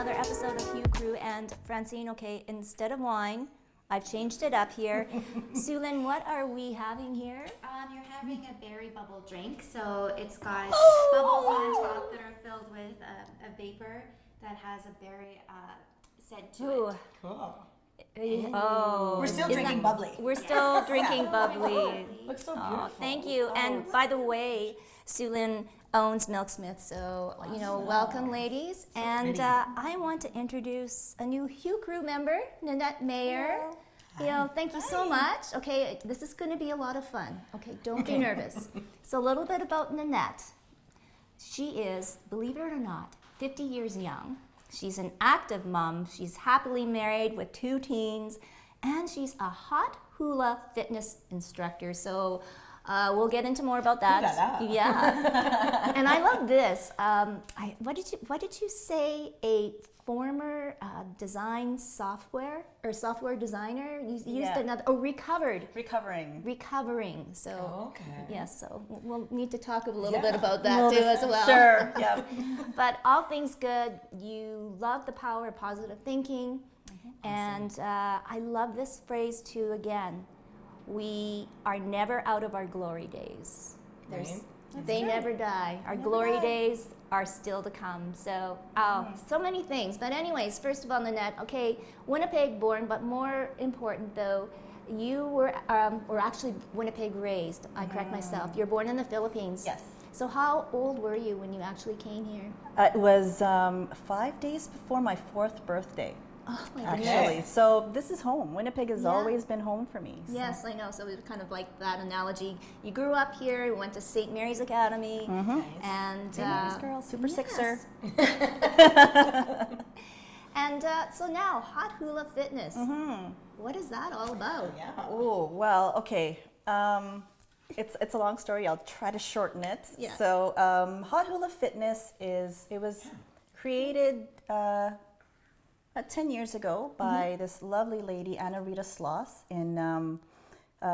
another episode of Hue Crew. And Francine, okay, instead of wine, I've changed it up here. Sulin, what are we having here? You're having a berry bubble drink. So it's got bubbles on top that are filled with a vapor that has a berry scent to it. Cool. Oh, We're still drinking bubbly. We're still drinking bubbly. Looks so beautiful. Oh, thank you. And by the way, Sulin owns Milksmith, so welcome, ladies. And I want to introduce a new Hue Crew member, Nenette Mayer. Thank you so much. Okay, this is going to be a lot of fun. Okay, don't be nervous. So a little bit about Nenette. She is, believe it or not, 50 years young. She's an active mom. She's happily married with 2 teens, and she's a Hot Hula Fitness instructor. So we'll get into more about that. Yeah. And I love this. What did you say? A former design software designer used another. Oh, recovering. So yes. So we'll need to talk a little bit about that too as well. Sure. Yeah. But all things good. You love the power of positive thinking, and I love this phrase too. Again, we are never out of our glory days. They never die. Our glory days are still to come. So, so many things. But anyways, first of all, Nenette, okay, Winnipeg born, but more important though, you were actually Winnipeg raised. I correct myself. You're born in the Philippines. Yes. So how old were you when you actually came here? It was 5 days before my 4th birthday. Oh my Actually, goodness. so this is home. Winnipeg has always been home for me. So. Yes, I know. So it's kind of like that analogy. You grew up here, you went to St. Mary's Academy, and St. Mary's girl, Super Sixer. And so now, Hot Hula Fitness. What is that all about? Yeah. Oh well, okay. It's a long story. I'll try to shorten it. Yeah. So Hot Hula Fitness was created. About 10 years ago by this lovely lady, Anna Rita Sloss.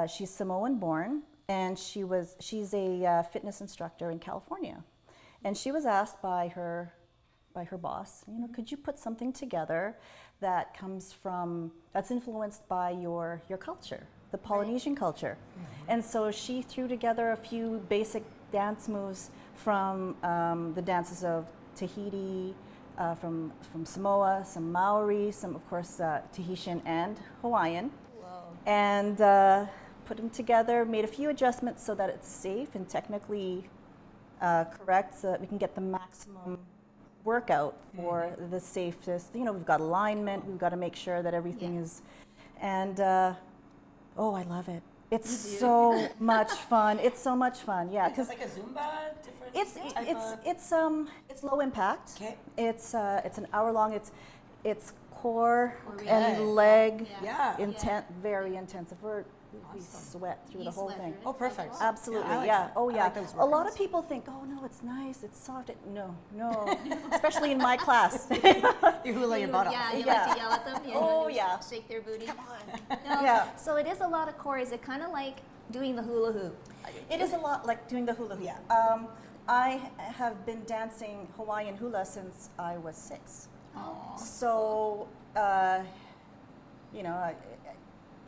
She's Samoan born, and she's a fitness instructor in California. And she was asked by her boss, could you put something together that's influenced by your culture, the Polynesian culture. And so she threw together a few basic dance moves from the dances of Tahiti, from Samoa, some Maori, some of course Tahitian and Hawaiian. Whoa. And put them together, made a few adjustments so that it's safe and technically correct, so that we can get the maximum workout for the safest. We've got alignment, we've got to make sure that everything is, and I love it. It's so much fun. It's so much fun. Yeah, because like a Zumba. It's low impact. Okay. It's an hour long. It's core and leg. Very intensive. We sweat through the whole thing. Oh, perfect. Absolutely. Yeah. Oh, yeah. I like those a lot workouts. of people think, oh no, it's nice, it's soft. No. Especially in my class. You hula your butt off. Yeah, you like to yell at them. Shake their booty. Come on. No, Yeah. So it is a lot of core. Is it kind of like doing the hula hoop? It is a lot like doing the hula hoop. Yeah. I have been dancing Hawaiian hula since I was 6. Aww. So,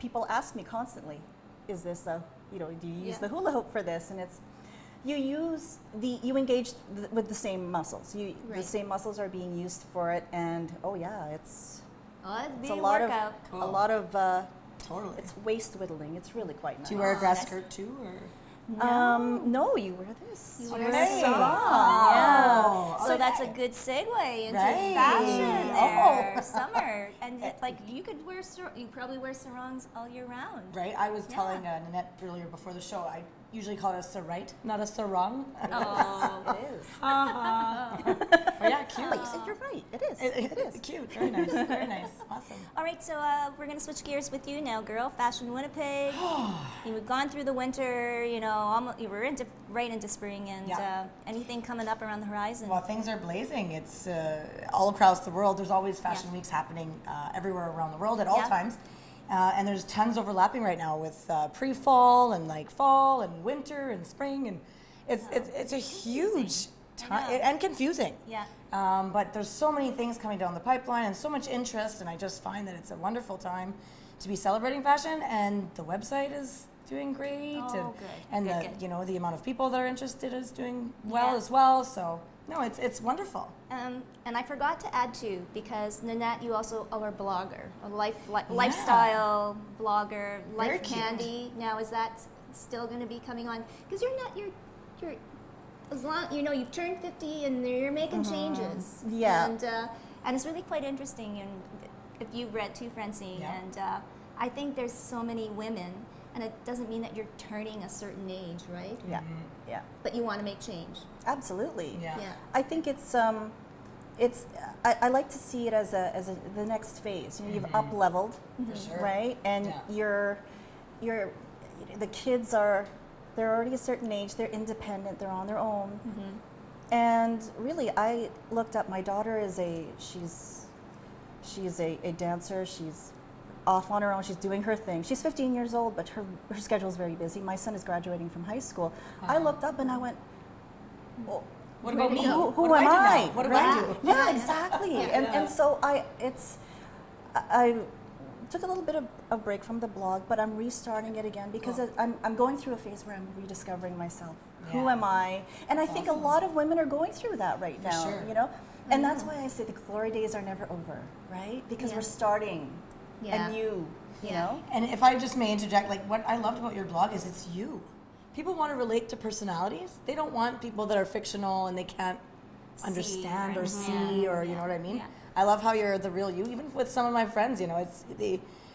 people ask me constantly, is this do you use the hula hoop for this? And it's, you engage with the same muscles. The same muscles are being used for it, and it's a lot workout. of a lot of Totally. it's waist whittling. It's really quite nice. Do you wear a dress skirt too, or? No, you wear this. You wear Hey. a song. Oh. Yeah. So that's a good segue into fashion there. Summer. And you probably wear sarongs all year round. Right. I was telling Nenette earlier before the show, I usually call it a sarite, not a sarong. Oh. It is. Oh, yeah, cute. You're right. It is. It is. Cute. Very nice. Very nice. Awesome. All right, so we're going to switch gears with you now, girl. Fashion Winnipeg. You've gone through the winter, you were right into spring, and anything coming up around the horizon? Well, things are blazing. It's all across the world. There's always fashion weeks happening everywhere around the world at all times. And there's tons overlapping right now with pre-fall and fall and winter and spring, and it's a huge and confusing. Yeah. But there's so many things coming down the pipeline and so much interest, and I just find that it's a wonderful time to be celebrating fashion, and the website is doing great. Oh, and good, the good. you know, the amount of people that are interested is doing well Yeah. as well. So no, it's wonderful. And I forgot to add too, because Nenette, you also are a blogger, a lifestyle blogger, Very Life cute. Candy. Now, is that still going to be coming on? Because you're as long you've turned 50 and you're making changes. Yeah. And it's really quite interesting. And if you've read too, Francine, Yeah. and I think there's so many women, and it doesn't mean that you're turning a certain age, right? Yeah, yeah, But you want to make change. absolutely. Yeah. Yeah. I think it's I like to see it as the next phase. You know, you've up leveled, For sure. right? And Yeah. the kids they're already a certain age. They're independent. They're on their own. And really, I looked up. My daughter is she's a dancer. She's off on her own. She's doing her thing. She's 15 years old, but her schedule is very busy. My son is graduating from high school. I looked up and I went, well, What about me? Who What do am I do I? now? What do right? I do? Yeah, exactly. And so I took a little bit of a break from the blog, but I'm restarting it again because I'm going through a phase where I'm rediscovering myself. Who Yeah. am I? And I think a lot of women are going through that right For now. sure. You know, and that's why I say the glory days are never over, right? Because Yeah. we're starting Yeah. anew. You Yeah. know. And if I just may interject, like what I loved about your blog is it's you. People want to relate to personalities. They don't want people that are fictional and they can't understand or see or you know what I mean. Yeah. I love how you're the real you. Even with some of my friends, you know,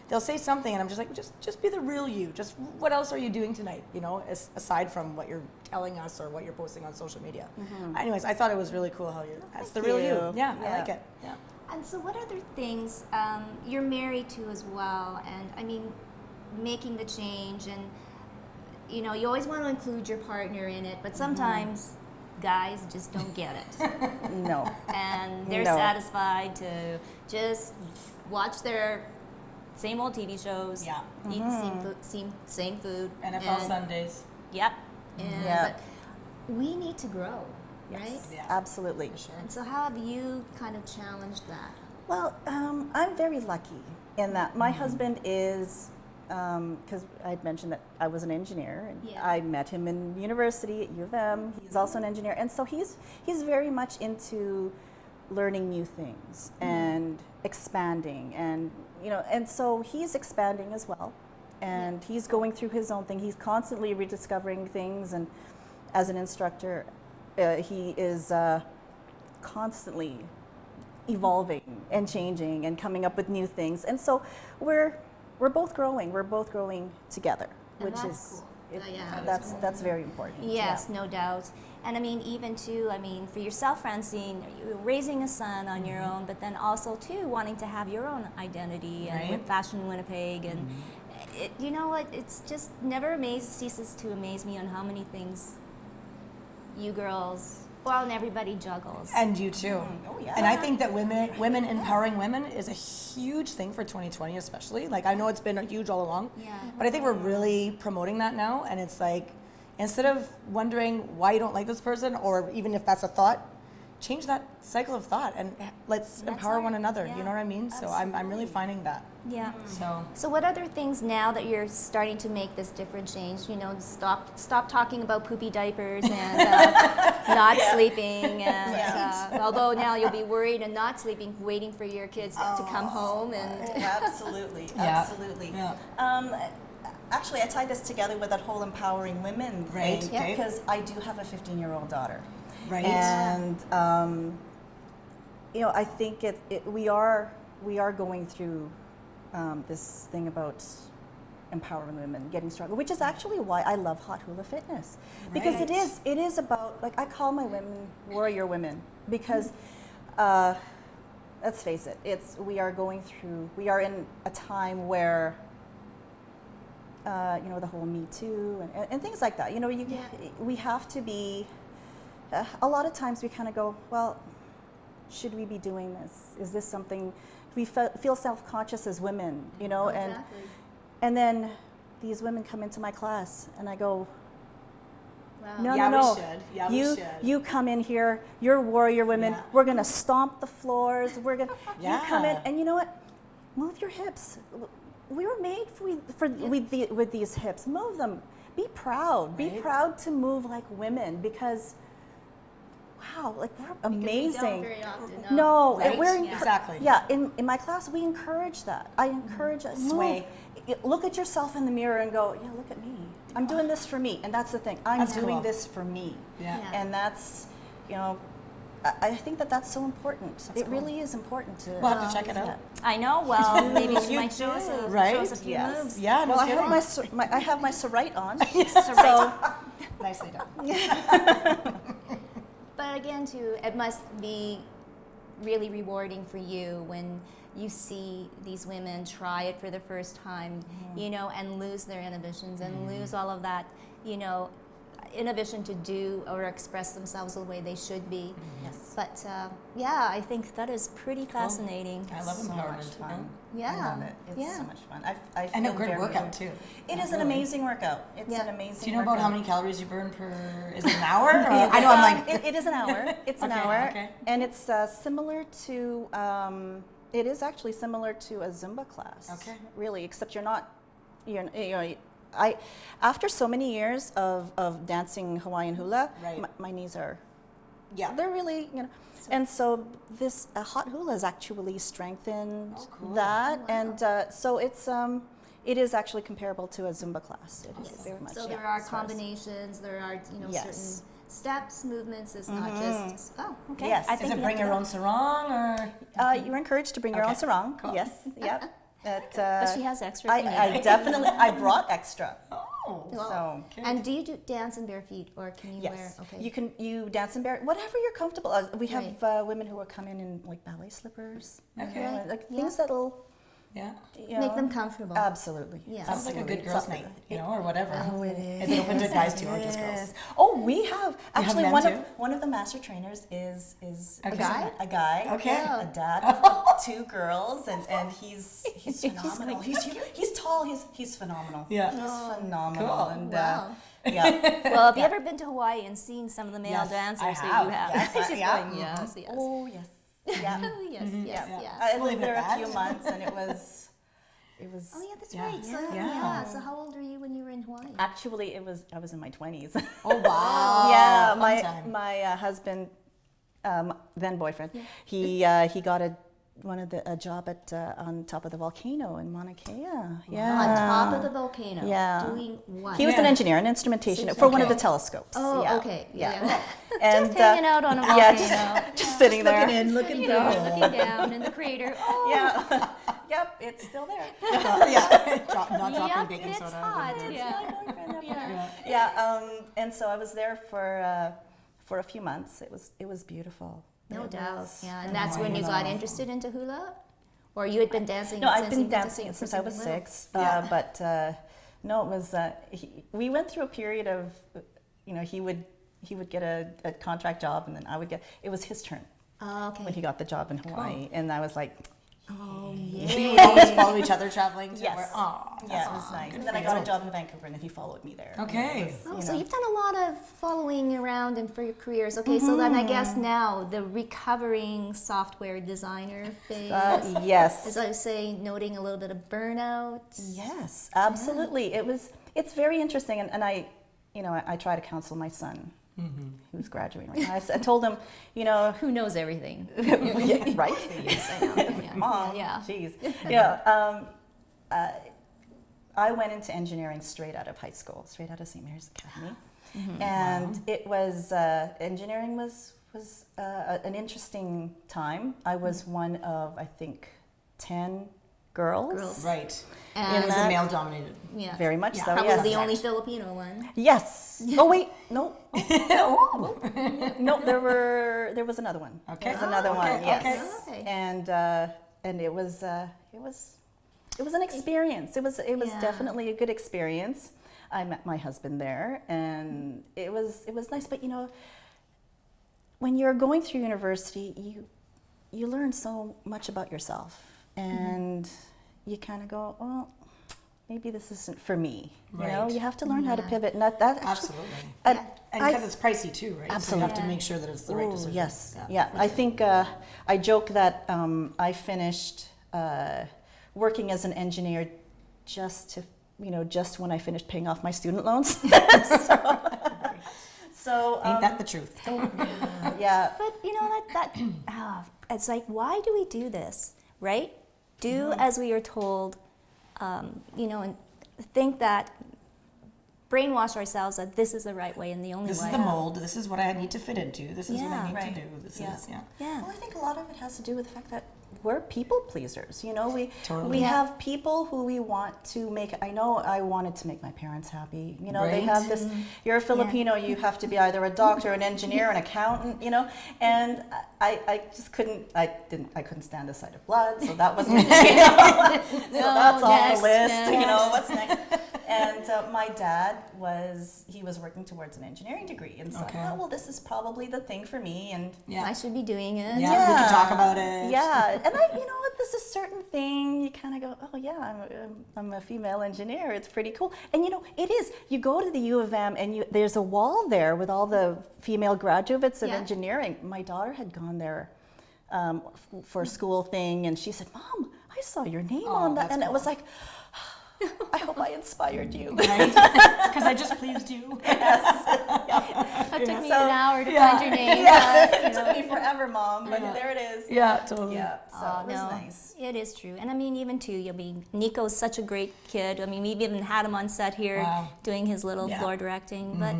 they'll say something and I'm just like, just be the real you. Just what else are you doing tonight? You know, aside from what you're telling us or what you're posting on social media. Anyways, I thought it was really cool how that's the real you. you. Yeah, I Yeah. like it. Yeah. And so, what other things you're married to as well? And I mean, making the change, and you know, you always want to include your partner in it, but sometimes guys just don't get it, No. and they're No. satisfied to just watch their same old TV shows, Yeah. eat the same food, NFL and- Sundays. Yep. And, Yep. But we need to grow, right? Yeah. Absolutely. For sure. And so, how have you kind of challenged that? Well, I'm very lucky in that my husband is, because I had mentioned that I was an engineer, and Yeah. I met him in university at U of M. He's also an engineer, and so he's very much into learning new things and expanding, and you know, and so he's expanding as well, and he's going through his own thing. He's constantly rediscovering things, and as an instructor, he is constantly evolving and changing and coming up with new things, and so we're both growing. We're both growing together, And which that's is cool. Yeah. that's very important. Yes, no doubt. And I mean, even too, I mean, for yourself, Francine, you're raising a son on your own, but then also too wanting to have your own identity and Right. with Fashion Winnipeg, and you know what? It's just never ceases to amaze me on how many things you girls, well, and everybody juggles. And you too. Oh, yeah. And I think that women empowering women is a huge thing for 2020, especially. Like I know it's been huge all along, Yeah. but I think we're really promoting that now. And it's like, instead of wondering why you don't like this person, or even if that's a thought, change that cycle of thought and let's empower right. one another. Yeah. You know what I mean? So I'm really finding that. Yeah. So So what other things now that you're starting to make this different change? You know, stop talking about poopy diapers and not sleeping. And although now you'll be worried and not sleeping, waiting for your kids to come home and. Absolutely, Yeah. absolutely. Yeah. Actually, I tie this together with that whole empowering women Right, thing, okay. because I do have a 15-year-old daughter. Right. And you know, I think we are going through this thing about empowering women, getting stronger, which is actually why I love Hot Hula Fitness, because Right. it is about, like, I call my women warrior women, because let's face it, we are in a time where you know, the whole Me Too and things like that. You know, we have to be. A lot of times we kind of go, well, should we be doing this? Is this something we feel self-conscious as women? You know, Exactly. and then these women come into my class, and I go, No, Yeah, no, no. we should. Yeah, we you, should. you come in here, you're warrior women. Yeah. We're gonna stomp the floors. We're gonna. You come in, Yeah. and you know what? Move your hips. We were made with these hips. Move them. Be proud. Be Right. proud to move like women because, wow, like we're amazing. We don't very often. No, Right? and we're Exactly. Yeah, in my class we encourage that. I encourage us. Sway. Look at yourself in the mirror and go, yeah, look at me. I'm doing this for me, and that's the thing. I'm That's doing cool. this for me. Yeah. Yeah. And that's, you know, I think that's so important. It really is important to. We'll have to check it out. I know. Well, maybe she might show us a, Right? show us a few Yes. moves. Yeah, no Well, I kidding. have my Sarite on. So, Nicely done. but again, too, it must be really rewarding for you when you see these women try it for the first time, you know, and lose their inhibitions and lose all of that, you know, inhibition to do or express themselves the way they should be. Yes. But yeah, I think that is pretty fascinating. I love So empowerment. much fun. Yeah. I love it. It's Yeah. so much fun. I And a feel good very workout good. too. It is an Really. amazing workout. It's Yeah. an amazing. Do you know about workout. how many calories you burn per? Is it an hour? Or, I know I'm like. it is an hour. It's an Okay, hour, okay. and it's similar to. It is actually similar to a Zumba class. Okay. Really, except you're not. You know. After so many years of dancing Hawaiian hula, Right. my knees are. Yeah. They're really, you know, and so this hot hula has actually strengthened Oh, cool. that, and so it is actually comparable to a Zumba class. It is very much. So yeah, there are as far as- combinations, there are, you know, Yes. certain steps, movements. It's not just, oh, okay. Yes. I Is think Is it we bring have your to own sarong or? You're encouraged to bring your own Okay, sarong. cool. Yes. Yep. But she has extra. if you need I it. definitely I brought extra. Oh. Well, So and do you do dance in bare feet, or can you wear? yes, Okay. you dance in bare whatever you're comfortable. We have Right. women who will come in like ballet slippers. Okay. You know, like Yeah. things that'll Yeah. you Make know, them comfortable. Absolutely. Yeah. Sounds like a Absolutely. good girls' Something- night, you know, or whatever. Oh, it Is it open to guys too, or just girls? Oh, we have actually men one too? of one of the master trainers is A guy? A guy. Okay. A dad of two girls, and he's phenomenal. He's tall. He's phenomenal. Yeah. He's phenomenal. Cool. And Wow. yeah. Well, have you ever been to Hawaii and seen some of the male Yes, dancers I that have. you have? Yes, She's yeah. going, yes, yes. Oh yes. Yeah. Oh, yes, yes, yeah. I We'll lived leave it there at a few that. months, and it was. Oh, yeah, that's Yeah. right. So, Yeah. yeah. So how old were you when you were in Hawaii? Actually, I was in my 20s. Oh wow. Yeah, Fun time. my husband, then boyfriend, he got a job at on top of the volcano in Mauna Kea. Yeah, On top of the volcano. Yeah. Doing what? he was an Yeah. engineer, an instrumentation for one of the Okay. telescopes. Oh, yeah. okay. Yeah, and Just hanging out on a volcano. yeah, just sitting there. looking You know, looking down in the crater. Oh, Yeah, yep, it's still there. Yeah. Not dropping yep, baking it's soda. hot. but- Yeah. Yeah, and so I was there for a few months. It was beautiful. No It doubt. was Yeah, and that's when you got interested into hula? Or you had been dancing No, I've since been you went to dancing sing- since for I was singing 6. Yeah. But no, it was. We went through a period of, you know, he would get a contract job, and then I would get. It was his turn Oh, okay. when he got the job in Hawaii, and I was like, Oh, So you yeah. would always follow each other traveling to Yes. where? Oh, yeah, it was nice. And then I got a job in Vancouver, and then he followed me there. Okay. And it was, Oh, you so know, you've done a lot of following around and for your careers. Okay, so then I guess now the recovering software designer phase. yes. As I was saying, noting a little bit of burnout. Yes, absolutely. It's very interesting, and I try to counsel my son, who's graduating right now. I told him, you know, Who knows everything? yeah, right? Yes, I know. Yeah. Mom, Yeah. jeez. Yeah, I went into engineering straight out of high school, straight out of St. Mary's Academy, and it was engineering was an interesting time. I was one of, I think, 10 girls. Girls. Right. And It was a that- male dominated. Yeah. Very much Yeah. so. Probably Yes. the only Filipino one. Yes. Oh wait, no, no. There was another one. Okay. There was another Okay, one. Yes. okay. Okay. And it was an experience. It was Yeah. definitely a good experience. I met my husband there, and it was nice. But you know, when you're going through university, you learn so much about yourself, and you kind of go, well, maybe this isn't for me. You know, Right. you have to learn how to Yeah. pivot, and that actually, Absolutely. and And because it's pricey too, right? Absolutely. So you have to make sure that it's the right Ooh, decision. yes, yeah. I think I joke that I finished working as an engineer just when I finished paying off my student loans. So Ain't that the truth? yeah. But you know it's like, why do we do this, right? Do as we are told, and think that, brainwash ourselves that this is the right way and the only This way. is the mold. This is what I need to fit into. This is what I need Right. to do. This Yeah. is, Yeah. Well, I think a lot of it has to do with the fact that we're people pleasers. We Totally. we have people who we want to make. I know I wanted to make my parents happy. They Right. have this. You're a Filipino. You have to be either a doctor, an engineer, an accountant. And I just couldn't. I couldn't stand the sight of blood. So that wasn't. So that's off next, the list. next. What's next? And my dad was working towards an engineering degree, and so Okay. I thought, well, this is probably the thing for me. And I should be doing it. Yeah, we can talk about it. yeah, and this is a certain thing. You kind of go, oh yeah, I'm a female engineer. It's pretty cool, and it is. You go to the U of M, and there's a wall there with all the female graduates of Yeah. engineering. My daughter had gone there for a school thing, and she said, "Mom, I saw your name on that," that's and it cool. was like, I hope I inspired you. Right? Because I just pleased you. It took me an hour to find your name. It took me forever, Mom, but there it is. Yeah, totally. Yeah, so Oh, it was no, nice. it is true. And I mean, even too, Nico's such a great kid. I mean, we've even had him on set here Wow. doing his little Yeah. floor directing. But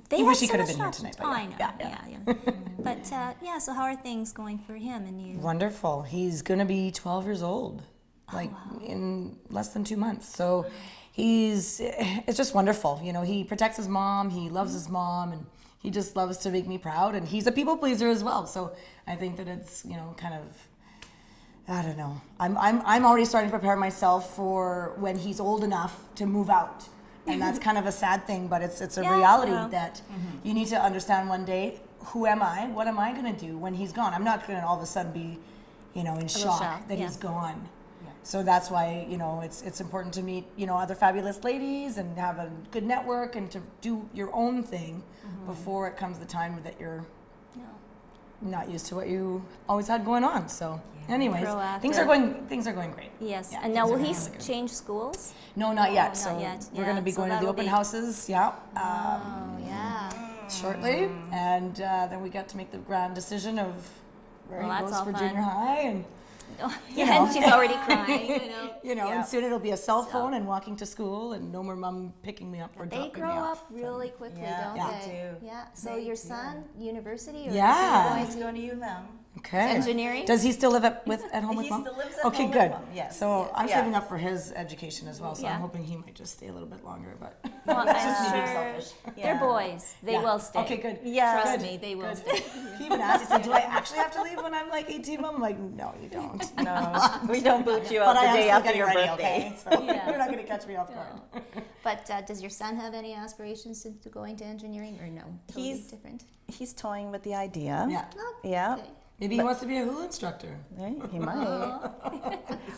they I have wish he so could have much been here options. tonight, but I know. yeah. Yeah. But so how are things going for him and you? Wonderful. He's going to be 12 years old, in less than 2 months. So it's just wonderful. He protects his mom. He loves his mom, and he just loves to make me proud. And he's a people pleaser as well. So I think that it's, kind of, I don't know. I'm already starting to prepare myself for when he's old enough to move out. And that's kind of a sad thing, but it's a reality that you need to understand one day, who am I? What am I going to do when he's gone? I'm not going to all of a sudden be, in shock that he's gone. So that's why, it's important to meet, other fabulous ladies and have a good network and to do your own thing before it comes the time that you're not used to what you always had going on. So anyways, Proactive. things are going great. Yes. Yeah, And now things will are he really good. change schools? No, not yet. not So yet. we're Yeah, going to be so going to the that'll open be- houses, Oh, yeah. shortly. And then we got to make the grand decision of where Well, he that's goes all for fun. junior high. And And she's already crying. and soon it'll be a cell phone and walking to school and no more mom picking me up or They dropping grow me up off. really quickly, Yeah, don't yeah. they? They do. Yeah. So They your do. son, university or Yeah. He's going to U of M. Okay. Engineering? Does he still live at home with He mom? still lives at okay, home with good. Mom, yes, So yes, I'm yeah. saving up for his education as well. So Yeah. I'm hoping he might just stay a little bit longer. But Well, That's I'm just me being sure selfish. they're Yeah. boys. They Yeah. will stay. Okay, good. Yeah. Trust Good. me, they will Good. stay. He even asked. He said, "Do I actually have to leave when I'm like 18, Mom?" I'm like, "No, you don't." No, we don't boot you out But I the am day still after getting your ready, birthday. okay? So Yeah. you're not going to catch me off guard. But does your son have any aspirations to go into engineering or no? Totally He's- different. He's toying with the idea. Yeah. Yeah. Okay. Maybe he wants to be a hula instructor. He might.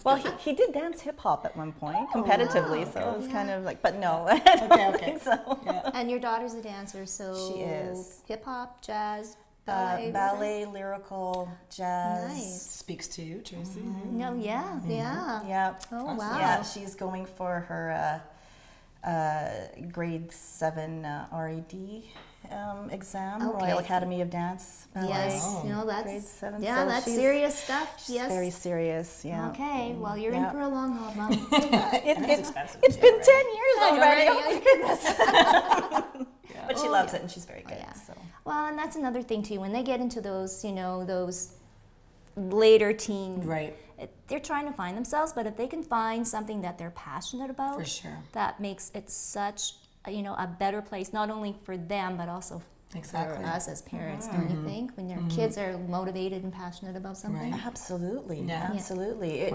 Well, he did dance hip hop at one point competitively, so it was kind of like, but no, I don't Okay, okay. think so. Yeah. And your daughter's a dancer, so She is. hip hop, jazz, ballet. Ballet, lyrical, jazz. Nice. Speaks to you, Tracy. No, yeah. Yeah. Oh wow. Yeah, she's going for her grade 7 RAD exam, Okay. Royal Academy of Dance. Ballet. Yes, Wow. you know Grade that's 7. yeah, so that's she's- serious stuff. She's Yes. very serious. Yeah. Okay, well you're in Yeah. for a long haul, Mom. Expensive. It's been 10 years I know, already. right? Oh my goodness. But she Oh, loves yeah. it and she's very good. yeah. So. Well, and that's another thing too. When they get into those, those later teen, Right. they're trying to find themselves. But if they can find something that they're passionate about, For sure. that makes it such a better place, not only for them but also Exactly. for us as parents. Don't you think? When their kids are motivated and passionate about something. Right. Absolutely. Yeah. Absolutely.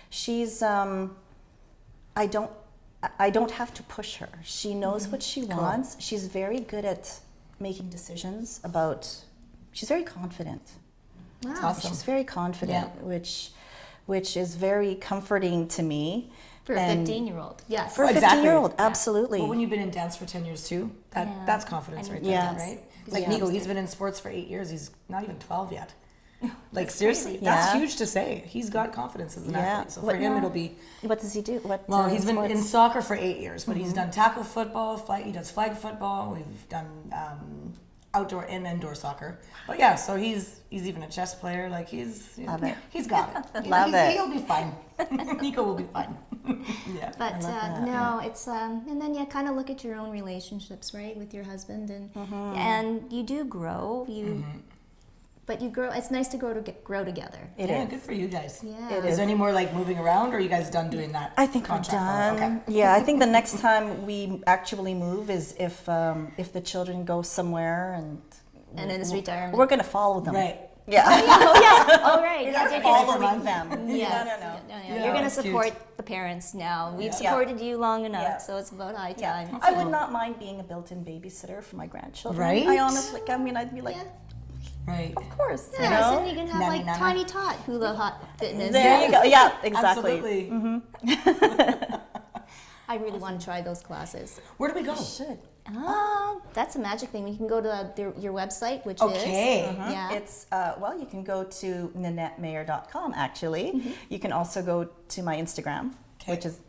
She's I don't have to push her. She knows what she wants. She's very good at making decisions she's very confident. Wow. Awesome. She's very confident, which is very comforting to me. For a And 15-year-old, yes. For a Exactly. 15-year-old, absolutely. But when you've been in dance for 10 years too, that's confidence right there, Yes. right? Like Yeah. Nico, he's been in sports for 8 years. He's not even 12 yet. Like seriously, that's Yeah. huge to say. He's got confidence as an Yeah. athlete. So for What him, now? it'll be. What does he do? What? Well, he's been sports? in soccer for 8 years, but he's done tackle football, he does flag football. We've done outdoor and indoor soccer. But yeah, so he's even a chess player. Like Love it. he's got it. Love it. He'll be fine. Nico will be fine. Yeah. But no, it's and then you kind of look at your own relationships, right, with your husband, and you do grow. But you grow. It's nice to grow together. It Yeah, is. good for you guys. Yeah. It Is there any more like moving around, or are you guys done doing that? I think we're contract done. for- Okay. Yeah, I think the next time we actually move is if the children go somewhere And in his retirement. we're gonna follow them. Right. Yeah. Oh, right. You're Yeah, not you're following gonna- them. Yes. No. Yeah, You're going to that's cute. support the parents now. We've Yeah. supported you long enough, Yeah. so it's about high Yeah. time. I would not mind being a built-in babysitter for my grandchildren. Right? I honestly, I'd be like, Yeah. Right. of course. Yeah, You know? so you can have Nanny like Nana. Tiny Tot Hula Hot Fitness. There you go. Yeah, exactly. Absolutely. I really want to try those classes. Where do we go? Should. That's a magic thing. You can go to your website, which Okay. is yeah. It's well, you can go to NenetteMayer.com. Actually, you can also go to my Instagram, which is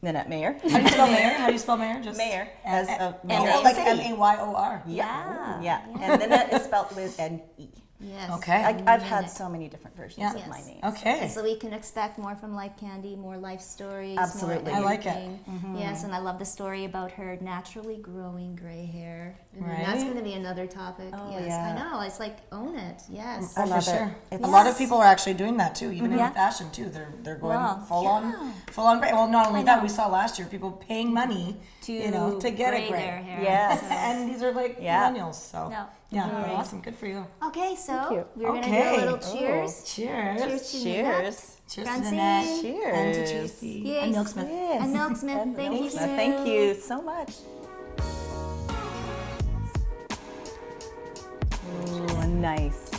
Nenette Mayer. How do you spell mayor? How do you spell mayor? Just Mayor as a Oh, like M-A-Y-O-R. Yeah. And Nenette is spelled with N-E. Yes. Okay. I've had so many different versions Yeah. of my Yes. name. Okay. And so we can expect more from Life Candy, more life stories. Absolutely. More I like it. everything. Yes, and I love the story about her naturally growing gray hair. And Right. that's going to be another topic. Oh, yes, yeah. I know. It's like own it. Yes. Oh, I for love it. sure. It's- A lot of people are actually doing that too, even Yeah. in fashion too. They're going Wow. full on. Well, not only that, we saw last year people paying money to get gray it gray. their hair. Yes. And these are like Yeah. millennials, so No. yeah, awesome, good for you. Okay, so you. we're going to do Okay. a little cheers. Cheers. Cheers to Cheers. Nenette, Cheers to Francine, Nenette. Cheers. And to Tracy. Yes. And Milksmith. Yes. and Milksmith. And Thank you, Milksmith. Sue. Thank you so much. Ooh, nice.